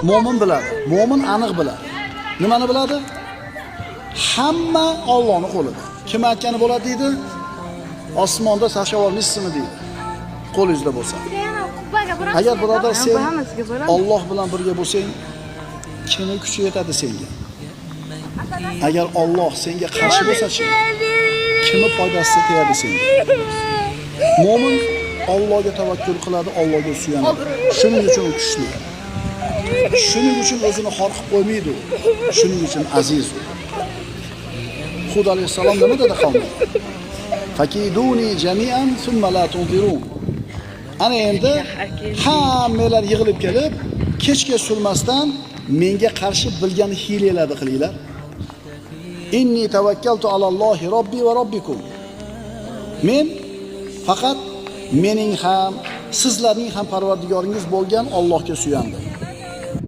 Mo'min biladi. Mo'min aniq biladi. Nimani biladi? Hamma Allohning qo'lida. Kim aytgani bo'ladi deydi? Osmonda sashavolmaysizmi deydi. Qo'lingizda bo'lsa. Agar birodar sen Alloh bilan birga bo'lsang, kimning kuchi yetadi senga? Agar Alloh senga qarshi bo'lsa-chi, kimning foydasi tegadi senga? Mo'min Allohga tavakkul qiladi, Allohga suyanadi. Shuning uchun kuchli. Shuning uchun o'zini xor qilib qo'ymaydi. Shuning uchun aziz. Hud alayhisalom nima dedi qavmga? Fakiduni jami'an thumma la tunzirun. Ana endi hammalar yig'ilib kelib, kechga surmasdan menga qarshi bilgan hiylalarni qilinglar. Inni tavakkaltu alallohi robbi va robbikum. Men faqat mening ham, sizlarning ham parvardigoringiz bo'lgan Allohga suyandim.